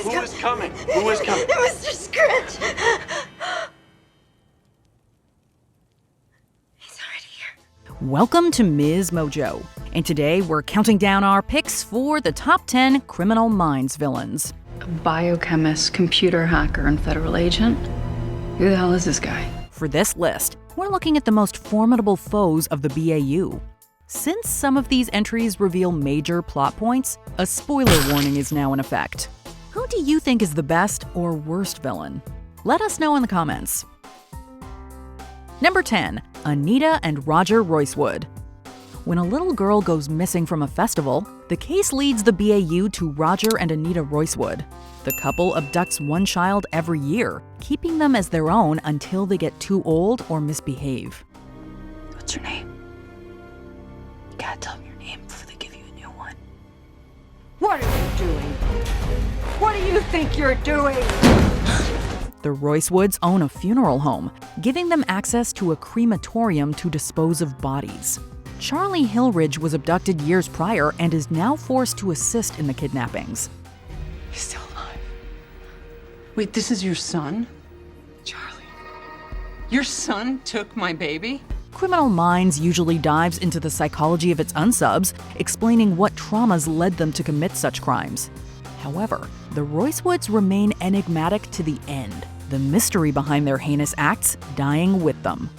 Who is coming? Who is coming? Mr. Scratch! He's already here. Welcome to MsMojo, and today we're counting down our picks for the top 10 Criminal Minds villains. A biochemist, computer hacker, and federal agent? Who the hell is this guy? For this list, we're looking at the most formidable foes of the BAU. Since some of these entries reveal major plot points, a spoiler warning is now in effect. Who do you think is the best or worst villain? Let us know in the comments. Number 10. Anita and Roger Roycewood. When a little girl goes missing from a festival, the case leads the BAU to Roger and Anita Roycewood. The couple abducts one child every year, keeping them as their own until they get too old or misbehave. What's your name? You gotta tell me your name before they give you a new one. What are you doing? What do you think you're doing? The Roycewoods own a funeral home, giving them access to a crematorium to dispose of bodies. Charlie Hillridge was abducted years prior and is now forced to assist in the kidnappings. He's still alive. Wait, this is your son? Charlie. Your son took my baby? Criminal Minds usually dives into the psychology of its unsubs, explaining what traumas led them to commit such crimes. However, the Roycewoods remain enigmatic to the end, the mystery behind their heinous acts dying with them.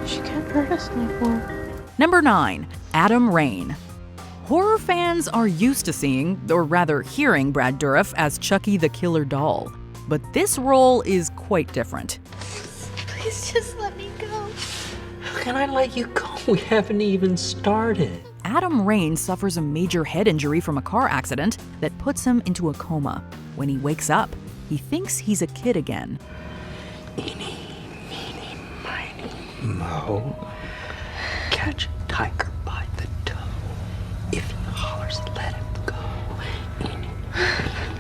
She can't hurt us anymore. Number 9. Adam Rain. Horror fans are used to seeing, or rather hearing, Brad Dourif as Chucky the Killer Doll. But this role is quite different. Please just let me go. How can I let you go? We haven't even started. Adam Rain suffers a major head injury from a car accident that puts him into a coma. When he wakes up, he thinks he's a kid again. Eeny, meeny, miny, mo. Catch a tiger by the toe. If he hollers, let him go. Eeny, meeny,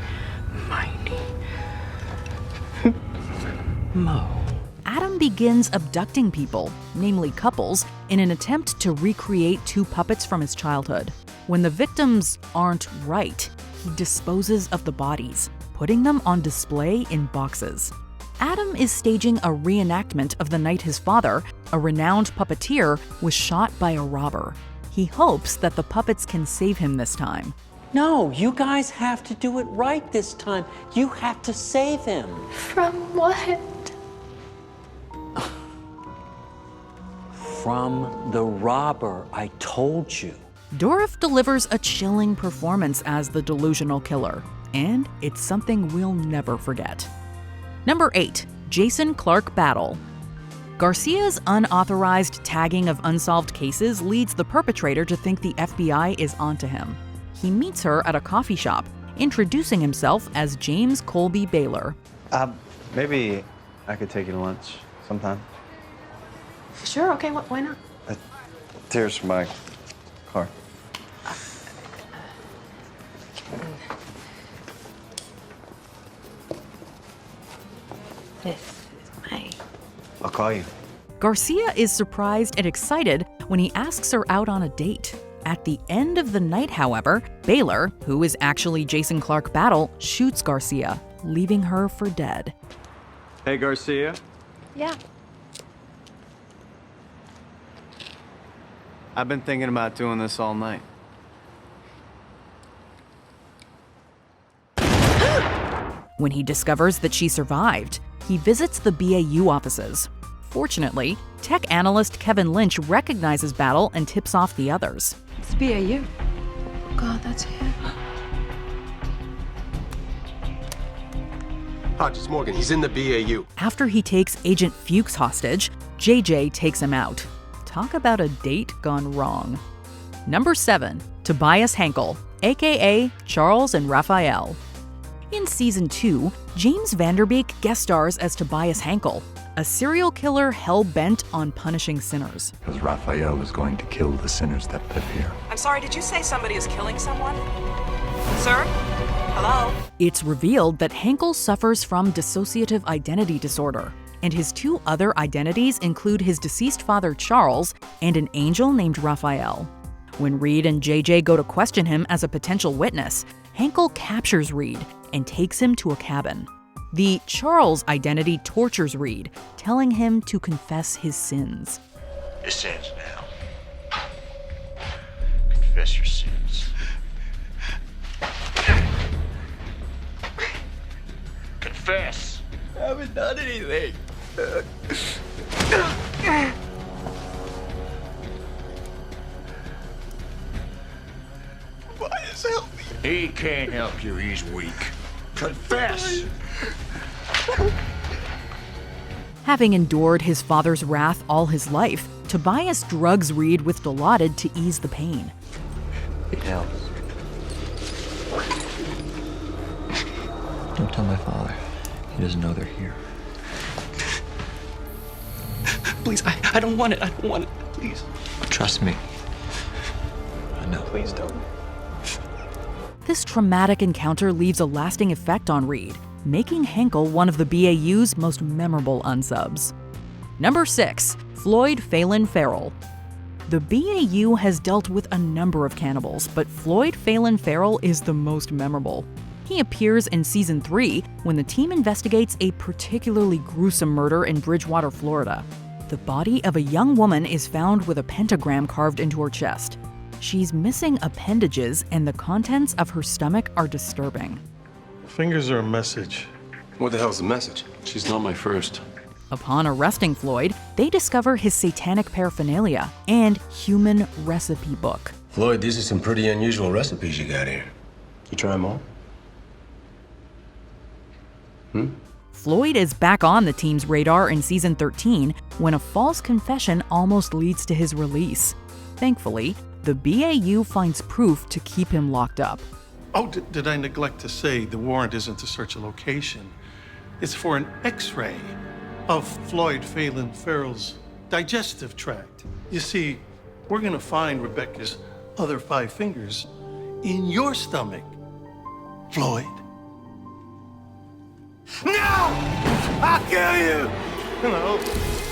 miny, mo. Adam begins abducting people, namely couples, in an attempt to recreate two puppets from his childhood. When the victims aren't right, he disposes of the bodies, putting them on display in boxes. Adam is staging a reenactment of the night his father, a renowned puppeteer, was shot by a robber. He hopes that the puppets can save him this time. No, you guys have to do it right this time. You have to save him. From what? From the robber, I told you. Dourif delivers a chilling performance as the delusional killer, and it's something we'll never forget. Number 8. Jason Clark Battle. Garcia's unauthorized tagging of unsolved cases leads the perpetrator to think the FBI is onto him. He meets her at a coffee shop, introducing himself as James Colby Baylor. Maybe I could take you to lunch sometime. Sure, okay, why not? Here's my car. This is my... I'll call you. Garcia is surprised and excited when he asks her out on a date. At the end of the night, however, Baylor, who is actually Jason Clark Battle, shoots Garcia, leaving her for dead. Hey, Garcia. Yeah. I've been thinking about doing this all night. When he discovers that she survived, he visits the BAU offices. Fortunately, tech analyst Kevin Lynch recognizes Battle and tips off the others. It's BAU. Oh God, that's him. Hodges Morgan, he's in the BAU. After he takes Agent Fuchs hostage, JJ takes him out. Talk about a date gone wrong. Number 7. Tobias Henkel, aka Charles and Raphael. In Season 2, James Vanderbeek guest stars as Tobias Henkel, a serial killer hell-bent on punishing sinners. Because Raphael is going to kill the sinners that live here. I'm sorry, did you say somebody is killing someone? Sir? Hello? It's revealed that Henkel suffers from dissociative identity disorder, and his two other identities include his deceased father Charles and an angel named Raphael. When Reed and JJ go to question him as a potential witness, Henkel captures Reed and takes him to a cabin. The Charles identity tortures Reed, telling him to confess his sins. Your sins now. Confess your sins. Confess. I haven't done anything. Tobias, help me. He can't help you, he's weak. Confess! Having endured his father's wrath all his life, Tobias drugs Reed with Dilaudid to ease the pain. It helps. Don't tell my father. He doesn't know they're here. Please, I don't want it. I don't want it. Please. Trust me. I know. Please don't. This traumatic encounter leaves a lasting effect on Reed, making Henkel one of the BAU's most memorable unsubs. Number 6. Floyd Phelan Farrell. The BAU has dealt with a number of cannibals, but Floyd Phelan Farrell is the most memorable. He appears in Season 3 when the team investigates a particularly gruesome murder in Bridgewater, Florida. The body of a young woman is found with a pentagram carved into her chest. She's missing appendages, and the contents of her stomach are disturbing. Fingers are a message. What the hell's the message? She's not my first. Upon arresting Floyd, they discover his satanic paraphernalia and human recipe book. Floyd, these are some pretty unusual recipes you got here. You try them all? Floyd is back on the team's radar in Season 13 when a false confession almost leads to his release. Thankfully, the BAU finds proof to keep him locked up. Oh, did I neglect to say the warrant isn't to search a location? It's for an X-ray of Floyd Phelan Farrell's digestive tract. You see, we're gonna find Rebecca's other 5 fingers in your stomach, Floyd. No! I'll kill you!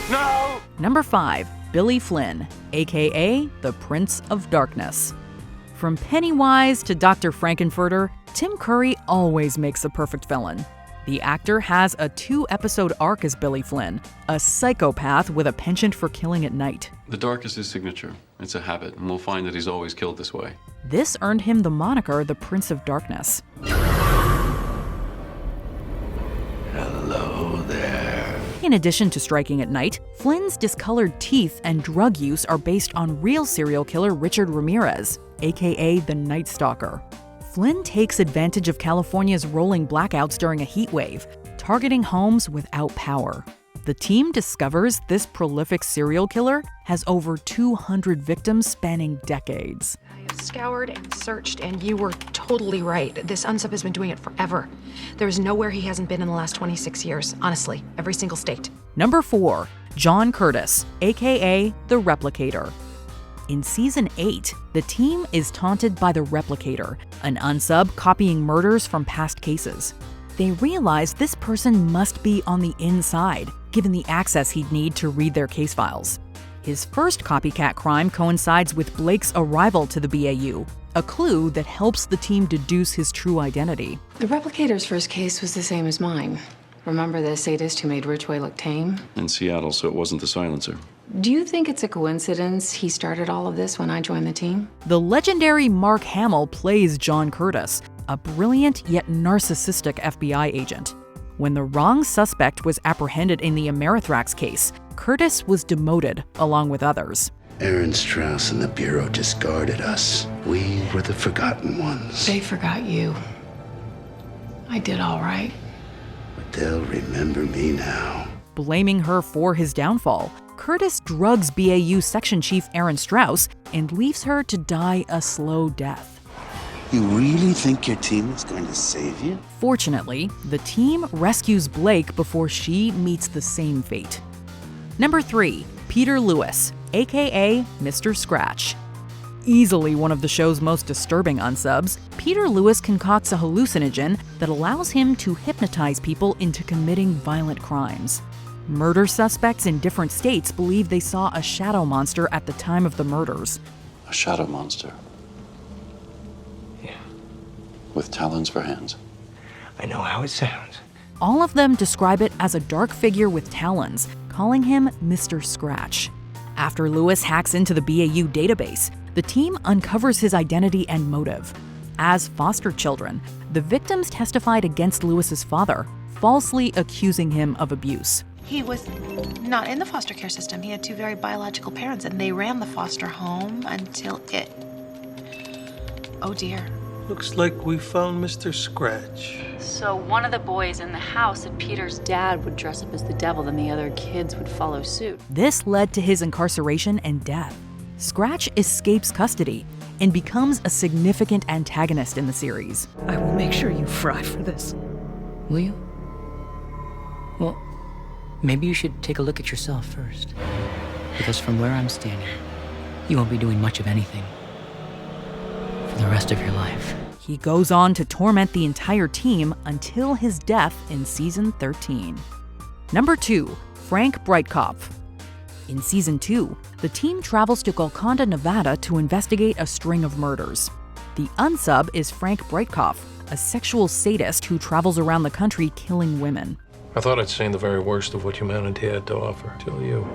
No! Number 5. Billy Flynn, aka the Prince of Darkness. From Pennywise to Dr. Frankenfurter, Tim Curry always makes the perfect villain. The actor has a 2-episode arc as Billy Flynn, a psychopath with a penchant for killing at night. The dark is his signature. It's a habit, and we'll find that he's always killed this way. This earned him the moniker the Prince of Darkness. Hello there. In addition to striking at night, Flynn's discolored teeth and drug use are based on real serial killer Richard Ramirez, aka the Night Stalker. Flynn takes advantage of California's rolling blackouts during a heat wave, targeting homes without power. The team discovers this prolific serial killer has over 200 victims spanning decades. I have scoured and searched, and you were totally right. This unsub has been doing it forever. There's nowhere he hasn't been in the last 26 years, honestly. Every single state. Number 4. John Curtis, aka the Replicator. In Season 8, the team is taunted by the Replicator, an unsub copying murders from past cases. They realize this person must be on the inside, given the access he'd need to read their case files. His first copycat crime coincides with Blake's arrival to the BAU, a clue that helps the team deduce his true identity. The Replicator's first case was the same as mine. Remember the sadist who made Ridgway look tame? In Seattle, so it wasn't the silencer. Do you think it's a coincidence he started all of this when I joined the team? The legendary Mark Hamill plays John Curtis, a brilliant yet narcissistic FBI agent. When the wrong suspect was apprehended in the Amerithrax case, Curtis was demoted along with others. Aaron Strauss and the Bureau discarded us. We were the forgotten ones. They forgot you. I did all right. But they'll remember me now. Blaming her for his downfall, Curtis drugs BAU Section Chief Aaron Strauss and leaves her to die a slow death. You really think your team is going to save you? Fortunately, the team rescues Blake before she meets the same fate. Number 3. Peter Lewis, aka Mr. Scratch. Easily one of the show's most disturbing unsubs, Peter Lewis concocts a hallucinogen that allows him to hypnotize people into committing violent crimes. Murder suspects in different states believe they saw a shadow monster at the time of the murders. A shadow monster. Yeah. With talons for hands. I know how it sounds. All of them describe it as a dark figure with talons, calling him Mr. Scratch. After Lewis hacks into the BAU database, the team uncovers his identity and motive. As foster children, the victims testified against Lewis's father, falsely accusing him of abuse. He was not in the foster care system. He had two very biological parents, and they ran the foster home until it... Oh, dear. Looks like we found Mr. Scratch. So one of the boys in the house said Peter's dad would dress up as the devil, then the other kids would follow suit. This led to his incarceration and death. Scratch escapes custody and becomes a significant antagonist in the series. I will make sure you fry for this. Will you? Well, maybe you should take a look at yourself first. Because from where I'm standing, you won't be doing much of anything for the rest of your life. He goes on to torment the entire team until his death in season 13. Number 2, Frank Breitkopf. In season 2, the team travels to Golconda, Nevada to investigate a string of murders. The unsub is Frank Breitkopf, a sexual sadist who travels around the country killing women. I thought I'd seen the very worst of what humanity had to offer till you.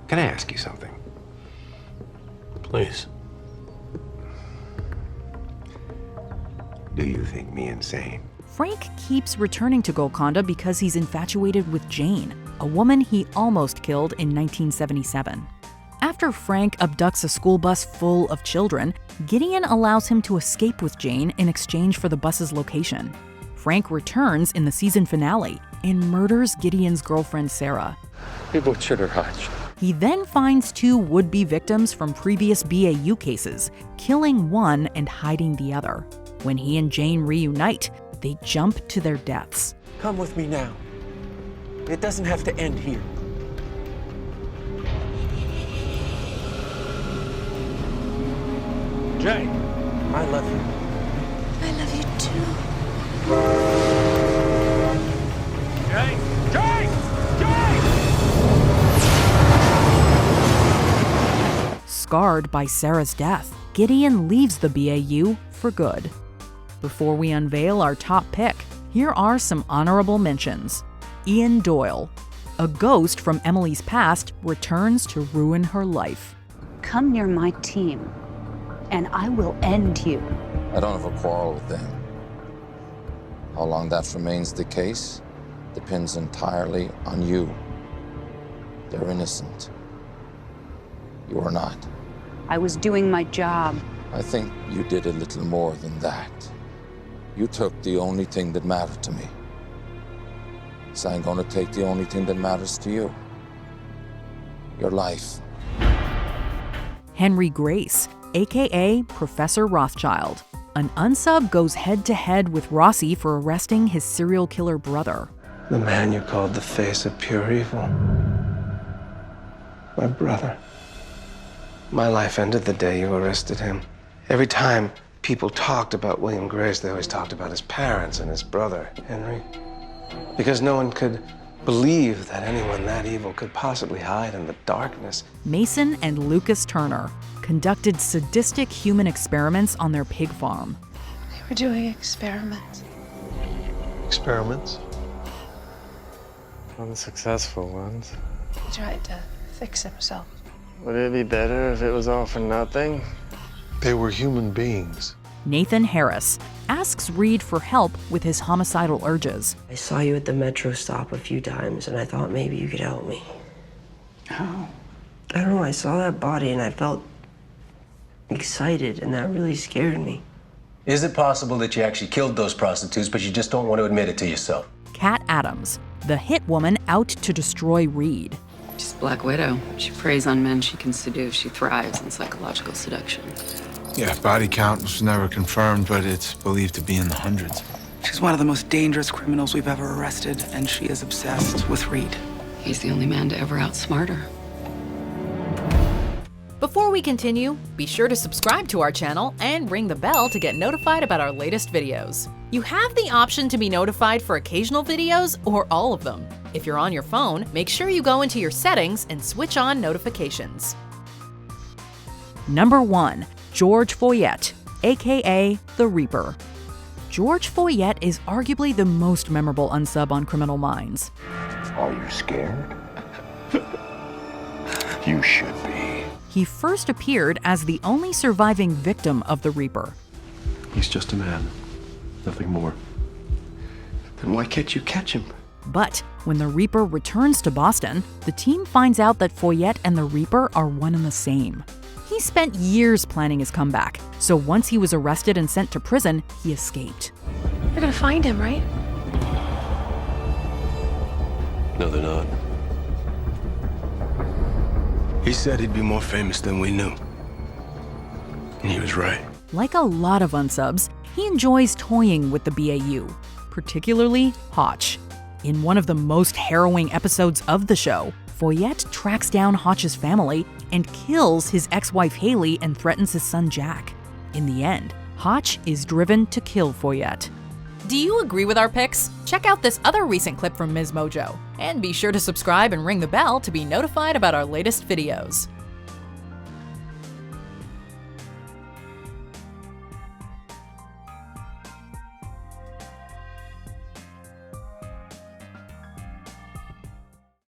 Can I ask you something? Please. Do you think me insane? Frank keeps returning to Golconda because he's infatuated with Jane, a woman he almost killed in 1977. After Frank abducts a school bus full of children, Gideon allows him to escape with Jane in exchange for the bus's location. Frank returns in the season finale and murders Gideon's girlfriend, Sarah. He butchered her heart. He then finds 2 would-be victims from previous BAU cases, killing one and hiding the other. When he and Jane reunite, they jump to their deaths. Come with me now. It doesn't have to end here. Jane, I love you. I love you too. Jane! Jane! Jane! Scarred by Sarah's death, Gideon leaves the BAU for good. Before we unveil our top pick, here are some honorable mentions. Ian Doyle. A ghost from Emily's past returns to ruin her life. Come near my team, and I will end you. I don't have a quarrel with them. How long that remains the case depends entirely on you. They're innocent. You are not. I was doing my job. I think you did a little more than that. You took the only thing that mattered to me. So I'm going to take the only thing that matters to you. Your life. Henry Grace, aka Professor Rothschild. An unsub goes head-to-head with Rossi for arresting his serial killer brother. The man you called the face of pure evil. My brother. My life ended the day you arrested him. Every time people talked about William Grace, they always talked about his parents and his brother, Henry. Because no one could believe that anyone that evil could possibly hide in the darkness. Mason and Lucas Turner conducted sadistic human experiments on their pig farm. They were doing experiments. Experiments? Unsuccessful ones. He tried to fix himself. Would it be better if it was all for nothing? They were human beings. Nathan Harris asks Reed for help with his homicidal urges. I saw you at the metro stop a few times, and I thought maybe you could help me. How? I don't know, I saw that body and I felt excited, and that really scared me. Is it possible that you actually killed those prostitutes, but you just don't want to admit it to yourself? Kat Adams, the hit woman out to destroy Reed. She's Black Widow. She preys on men she can seduce. She thrives in psychological seduction. Yeah, body count was never confirmed, but it's believed to be in the hundreds. She's one of the most dangerous criminals we've ever arrested, and she is obsessed with Reed. He's the only man to ever outsmart her. Before we continue, be sure to subscribe to our channel and ring the bell to get notified about our latest videos. You have the option to be notified for occasional videos or all of them. If you're on your phone, make sure you go into your settings and switch on notifications. Number 1. George Foyette, aka The Reaper. George Foyette is arguably the most memorable unsub on Criminal Minds. Are you scared? You should be. He first appeared as the only surviving victim of the Reaper. He's just a man, nothing more. Then why can't you catch him? But when the Reaper returns to Boston, the team finds out that Foyette and the Reaper are one and the same. He spent years planning his comeback, so once he was arrested and sent to prison, he escaped. They're gonna find him, right? No, they're not. He said he'd be more famous than we knew. And he was right. Like a lot of unsubs, he enjoys toying with the BAU, particularly Hotch. In one of the most harrowing episodes of the show, Foyette tracks down Hotch's family and kills his ex-wife Haley and threatens his son Jack. In the end, Hotch is driven to kill Foyette. Do you agree with our picks? Check out this other recent clip from MsMojo. And be sure to subscribe and ring the bell to be notified about our latest videos.